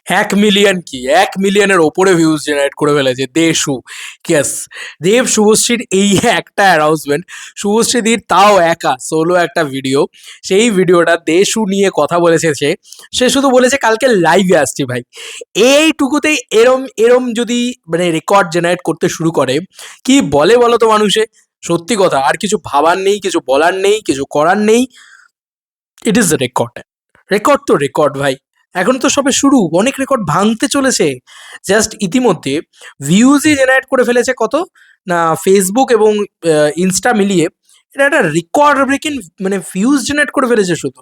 1 million কি 1 মিলিয়নের ওপরে views generate করে ফেলেছে দেশু। ইয়েস, দেব শুভশ্রীর এই একটা অ্যানাউন্সমেন্ট, শুভশ্রীদির তাও একা সোলো একটা ভিডিও, সেই ভিডিওটা দেশু নিয়ে কথা বলেছে। সে শুধু বলেছে কালকে লাইভে আসছি ভাই। এইটুকুতেই এরম এরম যদি মানে রেকর্ড জেনারেট করতে শুরু করে, কি বলে বলো তো মানুষে? সত্যি কথা, আর কিছু ভাবার নেই, কিছু বলার নেই, কিছু করার নেই। It is record. রেকর্ড তো রেকর্ড ভাই। এখন তো সবে শুরু, অনেক রেকর্ড ভাঙতে চলেছে। জাস্ট ইতিমধ্যে ভিউজই জেনারেট করে ফেলেছে কত না, ফেসবুক এবং ইনস্টা মিলিয়ে এটা একটা রেকর্ড ব্রেকিং মানে ভিউজ জেনারেট করে ফেলেছে শুধু।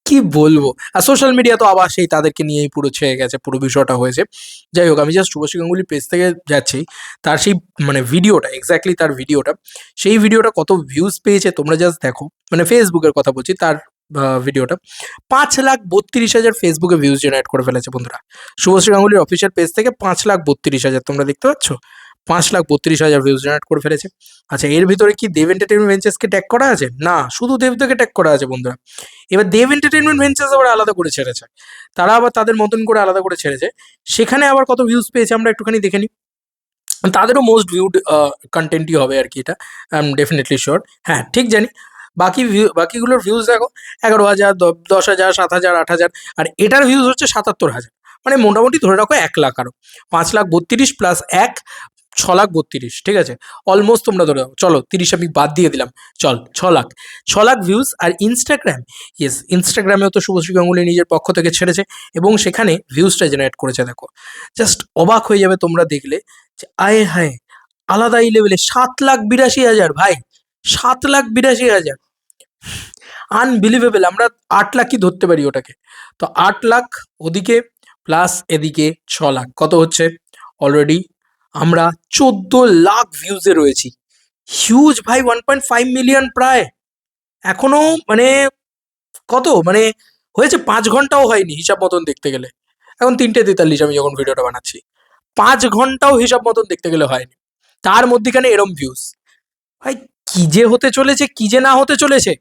কি বলবো। আর সোশ্যাল মিডিয়া তো আবার সেই তাদেরকে নিয়েই পুরো ছেয়ে গেছে, পুরো বিষয়টা হয়েছে। যাই হোক, আমি জাস্ট শুভশ্রী গাঙ্গুলি পেজ থেকে যাচ্ছি, তার সেই মানে ভিডিওটা, এক্স্যাক্টলি তার ভিডিওটা, সেই ভিডিওটা কত ভিউজ পেয়েছে তোমরা জাস্ট দেখো। মানে ফেসবুকের কথা বলছি, তার ভিডিওটা 5,32,000 ফেসবুকে ভিউজ জেনারেট করে ফেলেছে বন্ধুরা। শুভশ্রী গাঙ্গুলির অফিসিয়াল পেজ থেকে 5,32,000 তোমরা দেখতে পাচ্ছ, 5,32,000 ভিউজ জেনারেট করে ফেলেছে। আচ্ছা, এর ভিতরে কি দেব এন্টারটেনমেন্ট ভেঞ্চার্সকে ট্যাগ করা আছে? না, শুধু দেবদাকে ট্যাগ করা আছে বন্ধুরা। এবার দেব এন্টারটেনমেন্ট ভেঞ্চার্স আবার আলাদা করে ছেড়েছে, তারা আবার তাদের মতন করে আলাদা করে ছেড়েছে। সেখানে আবার কত ভিউজ পেয়েছে আমরা একটুখানি দেখে নিই। তাদেরও মোস্ট ভিউড কন্টেন্টই হবে আর কি, এটা আই এম ডেফিনেটলি শিওর। হ্যাঁ, ঠিক জানি। বাকিগুলোর ভিউজ দেখো, 11,000, 10,000, 7,000, 8,000, আর এটার ভিউজ হচ্ছে 77,000। মানে মোটামুটি ধরে রাখো 1,00,000 আরো, 5,32,000 প্লাস 1, 6,32,000, ঠিক আছে। অলমোস্ট তোমরা ধরে রাখো, চলো 30 আমি বাদ দিয়ে দিলাম, চল 6,00,000, 6,00,000 ভিউজ। আর ইনস্টাগ্রাম, ইয়েস, ইনস্টাগ্রামেও তো শুভশ্রী গাঙ্গুলি নিজের পক্ষ থেকে ছেড়েছে এবং সেখানে ভিউজটা জেনারেট করেছে দেখো। জাস্ট অবাক হয়ে যাবে তোমরা দেখলে যে আয় হায়, আলাদাই লেভেলে 7,82,000 ভাই, 7,82,000, আনবিলিভেবল। আমরা 8,00,000 কি ধরতে পারি ওটাকে। তো 8,00,000 ওদিকে প্লাস এদিকে 6,00,000, কত হচ্ছে অলরেডি আমরা 14,00,000 ভিউজে রয়েছি। হিউজ ভাই, 1.5 মিলিয়ন প্রায়। এখনো মানে কত মানে হয়েছে, 5 ঘন্টাও হয়নি হিসাব মতন দেখতে গেলে। এখন 3:43 আমি যখন ভিডিওটা বানাচ্ছি, 5 ঘন্টাও হিসাব মতন দেখতে গেলে হয়নি, তার মধ্যেখানে এরম ভিউজ। ভাই, কি যে হতে চলেছে, কি যে না হতে চলেছে,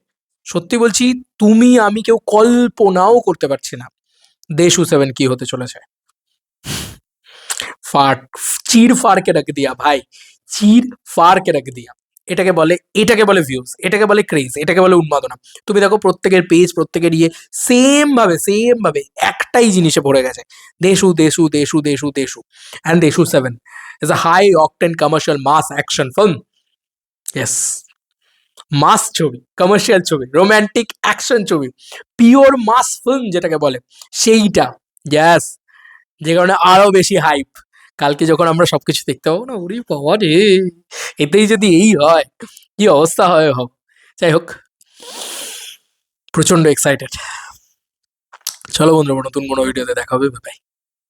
সত্যি বলছি তুমি আমি কেউ কল্পনাও করতে পারছি না দেশু 7 কি হতে চলেছে। ফাট, চির ফাড়কে রাখ দিয়া ভাই, চির ফাড়কে রাখ দিয়া। এটাকে বলে ভিউজ, এটাকে বলে ক্রেজ, এটাকে বলে উন্মাদনা। তুমি দেখো প্রত্যেকের পেজ, প্রত্যেকের ইয়ে সেম ভাবে একটাই জিনিসে ভরে গেছে, দেশু দেশু দেশু দেশু দেশু। অ্যান্ড দেশু 7 is a high octane commercial mass action film. Yes, mass ছবি, কমার্শিয়াল ছবি, রোম্যান্টিক অ্যাকশন ছবি, পিওর মাস ফিল্ম যেটাকে বলে, সেইটা। ইয়েস, যে কারণে আরো বেশি হাইপ। কালকে যখন আমরা সবকিছু দেখতে পাবো না, ওরে বাবা রে, এতেই যদি এই হয়, কি অবস্থা হয় হোক। যাই হোক, প্রচন্ড এক্সাইটেড। চলো বন্ধুরা, নতুন কোনো ভিডিওতে দেখা হবে, বাই।